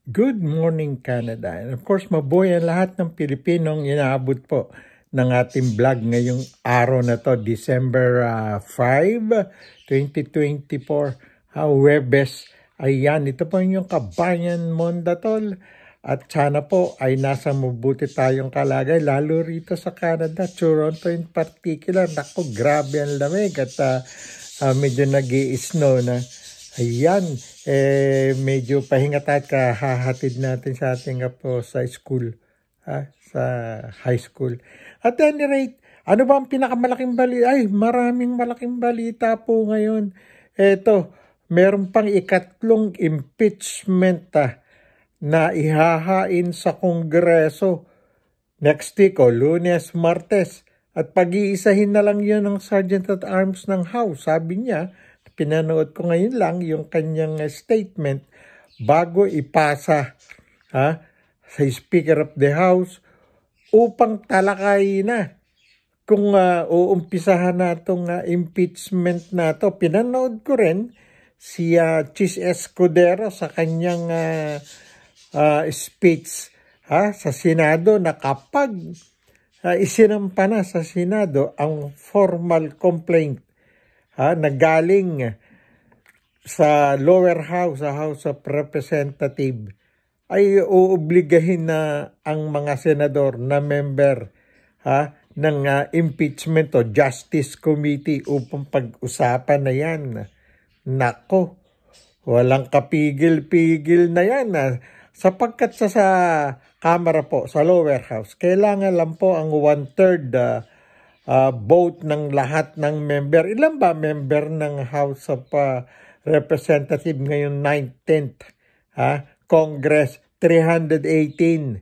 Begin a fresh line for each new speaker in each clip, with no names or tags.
Good morning, Canada. And of course, mabuhay ang lahat ng Pilipinong inaabot po ng ating vlog ngayong araw na to, December 5, 2024, Huwebes. Ayan, ito po yung Kabayan Mondatol. At sana po ay nasa mabuti tayong kalagay, lalo rito sa Canada, Toronto in particular. Naku, grabe ang lamig at medyo nag-i-snow na. Ayan, medyo pahinga tayo kahahatid natin sa ating apo sa school, sa high school. At any rate, ano ba ang pinakamalaking balita? Ay, maraming malaking balita po ngayon. Eto, meron pang ikatlong impeachment na ihahain sa Kongreso next week o Lunes, Martes. At pag-iisahin na lang yun ng Sergeant at Arms ng House. Sabi niya, pinanood ko ngayon lang yung kanyang statement bago ipasa sa Speaker of the House upang talakay na kung uumpisahan na itong impeachment na to. Pinanood ko rin si Chis Escudero sa kanyang speech sa Senado na kapag isinampa na sa Senado ang formal complaint na galing sa lower house, sa House of Representatives, ay uobligahin na ang mga senador na member ng impeachment o Justice Committee upang pag-usapan na yan. Nako, walang kapigil-pigil na yan. Sapagkat sa Kamara po, sa lower house, kailangan lang po ang 1/3 vote ng lahat ng member. Ilan ba member ng House of Representatives ngayon? 19th Congress, 318.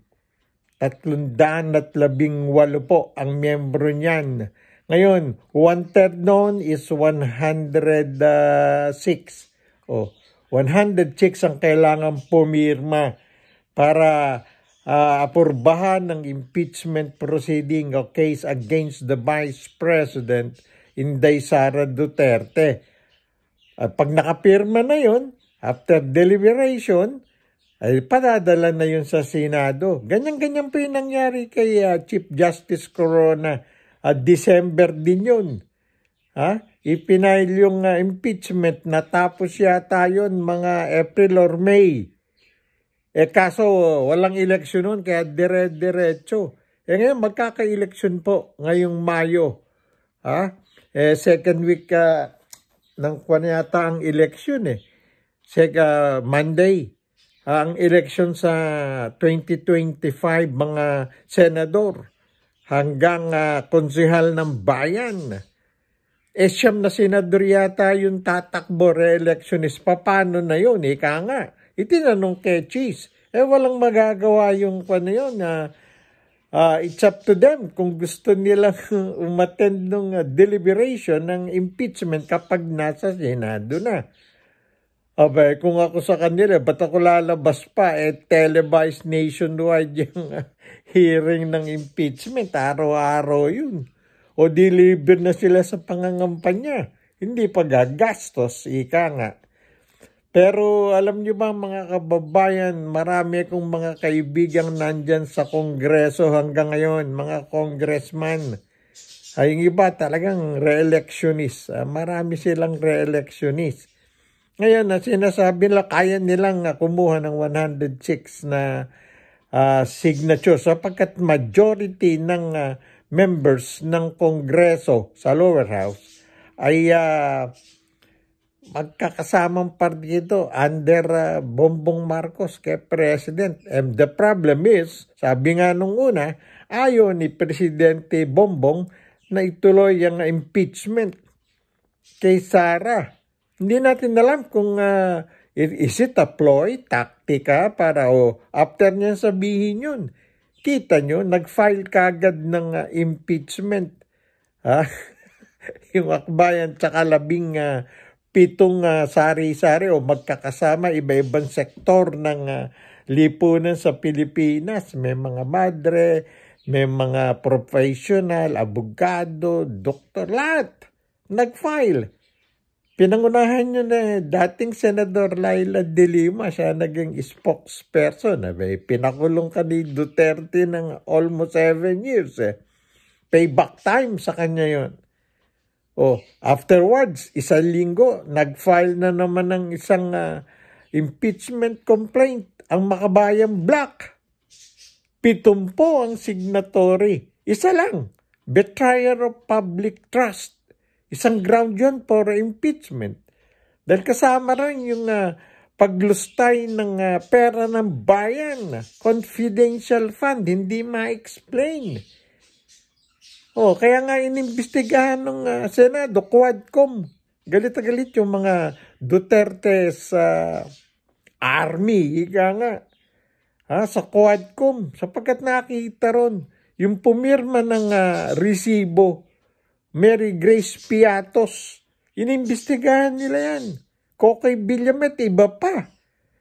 318 po ang membro niyan. Ngayon, 1/3 noon is 106. 106 ang kailangan pumirma para apurbahan ng impeachment proceeding o case against the Vice President Inday Sara Duterte. At pag nakapirma na yun, after deliberation, ay padadala na yun sa Senado. Ganyan-ganyan po yung nangyari kay Chief Justice Corona. December din yun. Ipinail yung impeachment, natapos yata yun mga April or May. Kaso walang eleksyon nun, kaya dire-diretso. Ngayon magkaka-eleksyon po ngayong Mayo. Second week ng yata ang eleksyon Monday. Ang eleksyon sa 2025 mga senador hanggang konsehal ng bayan. Siyam na senador yata yung tatakbo re-electionist. Paano na yun? Ika nga. Itinanong kay Cheese. Walang magagawa yung yun. It's up to them kung gusto nilang umattend ng deliberation ng impeachment kapag nasa Senado na. Kung ako sa kanila, ba't ako lalabas pa? Televised nationwide yung hearing ng impeachment. Araw-araw yun. O deliver na sila sa pangangampanya. Hindi pa gagastos, ika nga. Pero alam nyo ba mga kababayan, marami akong mga kaibigang nandyan sa Kongreso hanggang ngayon, mga congressman. Yung iba talagang re-electionist. Marami silang re-electionist. Ngayon, sinasabi nila kaya nilang kumuha ng 106 na signature sapagkat majority ng members ng Kongreso sa lower house ay magkakasamang partido under Bongbong Marcos kay President. And the problem is, sabi nga nung una, ayaw ni Presidente Bongbong na ituloy ang impeachment kay Sara. Hindi natin alam kung is it a ploy, taktika para after niya sabihin yun. Kita nyo, nag-file kagad ng impeachment. Yung akbayan tsaka 17 sari-sari o magkakasama iba-ibang sektor ng lipunan sa Pilipinas. May mga madre, may mga professional, abogado, doktor, lahat nag-file. Pinangunahan nyo na dating Senador Laila De Lima, siya naging spokesperson. Pinakulong ka ni Duterte ng almost 7 years. Payback time sa kanya yon. Afterwards, 1 linggo, nag-file na naman ng isang impeachment complaint ang Makabayan Black. 70 ang signatory. Isa lang, betrayal of public trust. Isang ground yun for impeachment. Dahil kasama rin yung paglustay ng pera ng bayan, confidential fund, hindi ma-explain. Kaya nga inimbestigahan ng Senado, Quadcom. Galit na galit yung mga Duterte sa army, ika nga. Sa Quadcom, sapagkat nakita ron, yung pumirma ng resibo, Mary Grace Piatos, inimbestigahan nila yan. Kokoy Villamet, iba pa.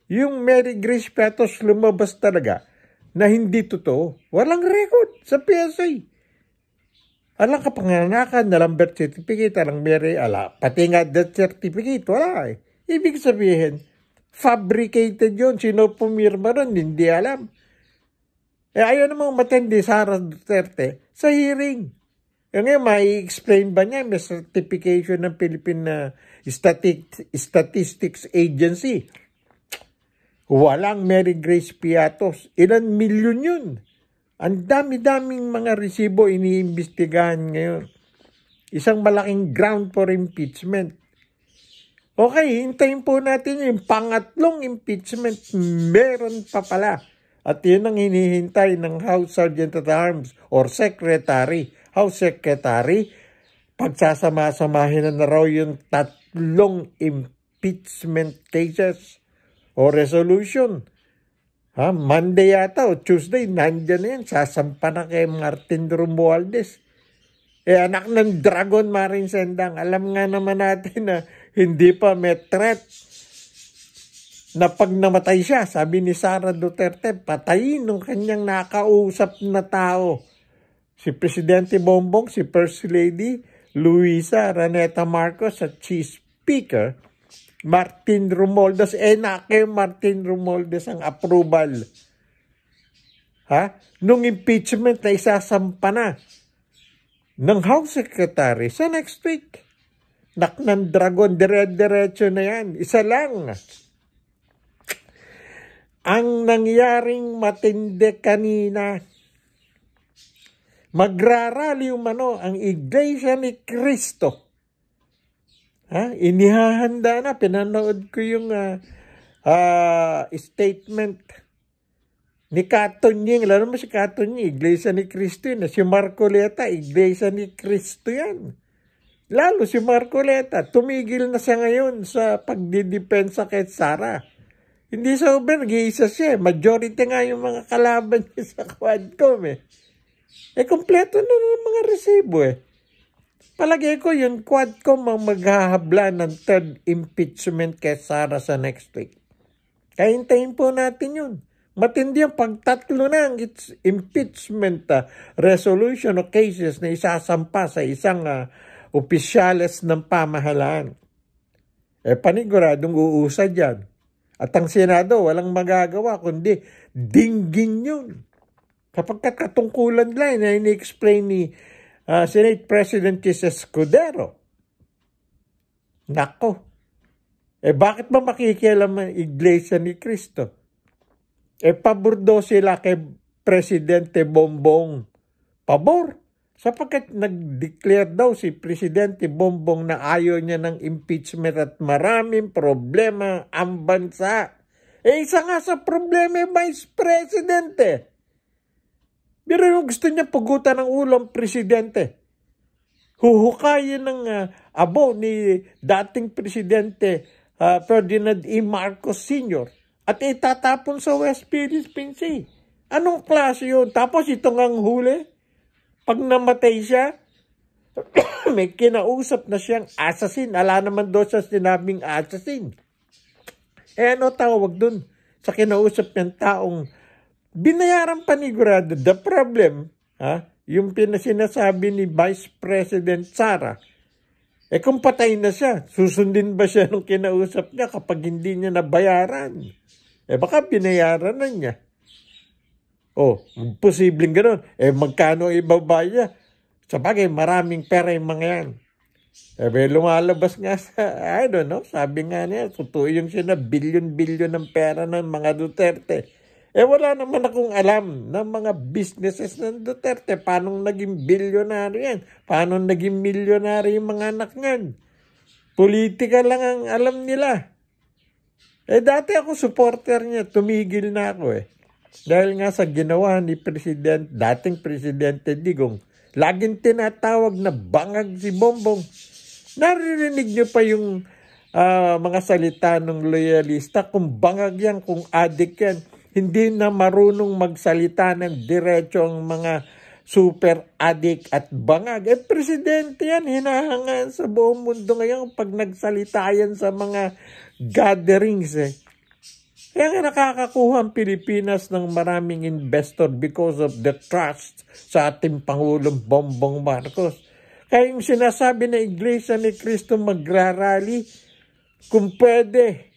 Yung Mary Grace Piatos lumabas talaga na hindi totoo. Walang record sa PSA. Alang kapanganakan na lang birth certificate, alang Mary, pati nga death certificate, wala eh. Ibig sabihin, fabricated yun. Sino pumirma ron, hindi alam. Ayaw namang matindi Sara Duterte sa hearing. Ngayon, mai-explain ba niya? May certification ng Philippine Statistics Agency. Walang Mary Grace Piatos. Ilan milyon yun? Ang dami-daming mga resibo iniimbestigahan ngayon. Isang malaking ground for impeachment. Okay, hintayin po natin yung pangatlong impeachment. Meron pa pala. At yun ang hinihintay ng House Sergeant at Arms or Secretary. House Secretary, pagsasama-samahin na raw yung 3 impeachment cases o resolution. Monday yata o Tuesday, nandyan na yan. Sasampa na kay Martin Romualdez. Anak ng dragon, Maring Sendang. Alam nga naman natin na hindi pa may threat na pag namatay siya, sabi ni Sara Duterte, patayin ng kanyang nakausap na tao. Si Presidente Bongbong, si First Lady Luisa Raneta Marcos at si Speaker Martin Romualdez. Kay Martin Romualdez ang approval. Nung impeachment na isasampa na ng House Secretary sa next week. Ng dragon, dire-diretso na yan. Isa lang. Ang nangyaring matindi kanina, magrarally umano ang Iglesia ni Cristo. Inihahanda na. Pinanood ko yung statement ni Katonying. Alam mo si Katonying, Iglesia ni Cristo yun. Si Marcoleta, Iglesia ni Cristo yan. Lalo si Marcoleta, tumigil na siya ngayon sa pagdidepensa kay Sara. Hindi sa nag-iisa siya. Majority nga yung mga kalaban niya sa Quadcom kompleto na ng mga resibo Palagay ko yung Quadcom ang maghahabla ng 3rd impeachment kay Sara sa next week. Kaya hintayin po natin yun. Matindi ang pagtatlo ng impeachment resolution o cases na isasampa sa isang opisyales ng pamahalaan. Paniguradong uusad yan. At ang Senado walang magagawa kundi dinggin yun. Kapag katungkulan lang na ini-explain ni Senate President Chis Escudero. Nako. Bakit ba makikialam ang Iglesia ni Cristo? Pabordo sila kay Presidente Bongbong. Pabor. Sapagkat nag-declare daw si Presidente Bongbong na ayaw niya ng impeachment at maraming problema ang bansa. Isa nga sa problema Vice Presidente. Pero yung gusto niya pagutan ng ulo Presidente. Huhukayin ng abo ni dating Presidente Ferdinand E. Marcos Sr. at itatapon sa West Philippine Sea. Anong klase yun? Tapos ito ngang huli. Pag namatay siya, may kinausap na siyang assassin. Ala naman doon sa sinabing assassin. Ano tawag doon? Sa kinausap niyang taong binayaran panigurado. The problem, yung pinasinasabi ni Vice President Sara, Kung patay na siya, susundin ba siya nung kinausap niya kapag hindi niya nabayaran? Baka binayaran na niya. Posibleng gano'n. Magkano ibabay niya? Sabagay, maraming pera yung mga yan. Lumalabas nga sa, I don't know, sabi nga niya, totoo yung siya na bilyon-bilyon ng pera ng mga Duterte. Wala naman akong alam ng mga businesses ng Duterte. Paano naging bilyonaryo yan? Paano naging milyonaryo yung mga anak niyan? Politika lang ang alam nila. Dati ako supporter niya. Tumigil na ako Dahil nga sa ginawa ni dating Presidente Digong, laging tinatawag na bangag si Bongbong. Naririnig niyo pa yung mga salita ng loyalista. Kung bangag yan, kung adik yan, hindi na marunong magsalita ng diretso ang mga super addict at bangag. Presidente yan, hinahangaan sa buong mundo ngayon pag nagsalita yan sa mga gatherings. Kaya nga nakakakuha ang Pilipinas ng maraming investor because of the trust sa ating Pangulong Bongbong Marcos. Kaya yung sinasabi na Iglesia ni Cristo magrarally, kung pwede,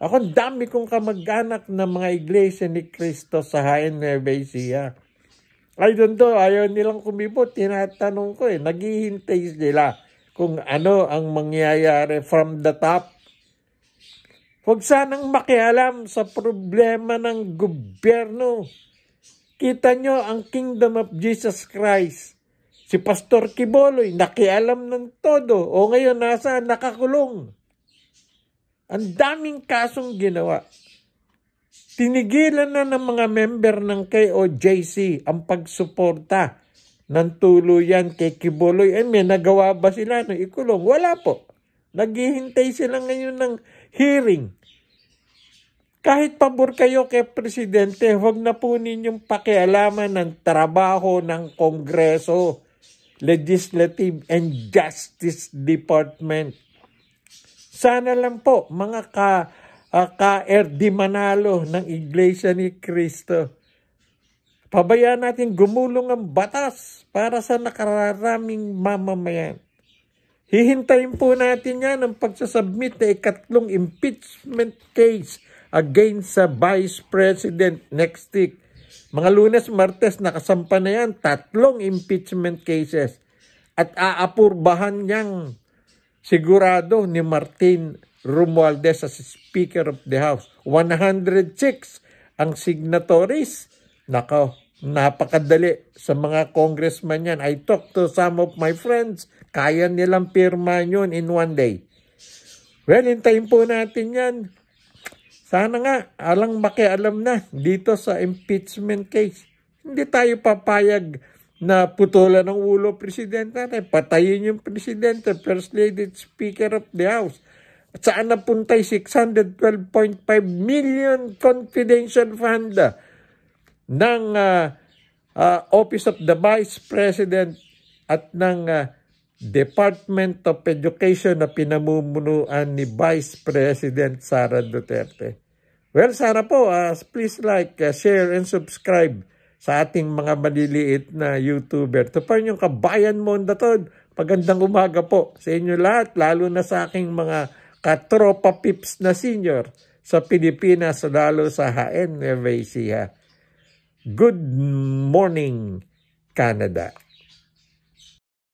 ako dami kong kamag-anak na mga Iglesia ni Cristo sa Jaén Nueva Ecija. I don't know, ayaw nilang kumibot. Tinatanong ko naghihintay sila kung ano ang mangyayari from the top. Huwag sanang makialam sa problema ng gobyerno. Kita nyo ang Kingdom of Jesus Christ. Si Pastor Quiboloy, nakialam ng todo. O ngayon, nakakulong. Ang daming kasong ginawa. Tinigilan na ng mga member ng KOJC ang pagsuporta ng tuluyan kay Quiboloy. May nagawa ba sila ng ikulong? Wala po. Naghihintay sila ngayon ng hearing. Kahit pabor kayo kay Presidente, huwag na po ninyong pakialaman ng trabaho ng Kongreso, Legislative and Justice Department. Sana lang po, mga ka-RD Manalo ng Iglesia ni Cristo, pabayaan natin gumulong ang batas para sa nakararaming mamamayan. Hihintayin po natin yan ang pagsasubmit na ikatlong impeachment case against sa Vice President next week. Mga Lunes, Martes, nakasampa na yan, 3 impeachment cases. At aapurbahan niyang sigurado ni Martin Romualdez as Speaker of the House. 106 ang signatories. Nako, napakadali sa mga congressman yan. I talked to some of my friends. Kaya nilang pirmahan yun in one day. Well, hintayin po natin yan. Sana nga, alang makialam na dito sa impeachment case. Hindi tayo papayag na putulan ng ulo Presidente natin. Patayin yung Presidente, First Lady, Speaker of the House. At saan napuntay 612.5 million confidential fund ng Office of the Vice President at ng Department of Education na pinamumunuan ni Vice President Sara Duterte. Well, sana po, please like, share, and subscribe sa ating mga maliliit na YouTuber. Ito pa yung kabayan mo datod. Magandang umaga po sa inyo lahat, lalo na sa aking mga katropa pips na senior sa Pilipinas, lalo sa Jaén Nueva Ecija. Good morning, Canada.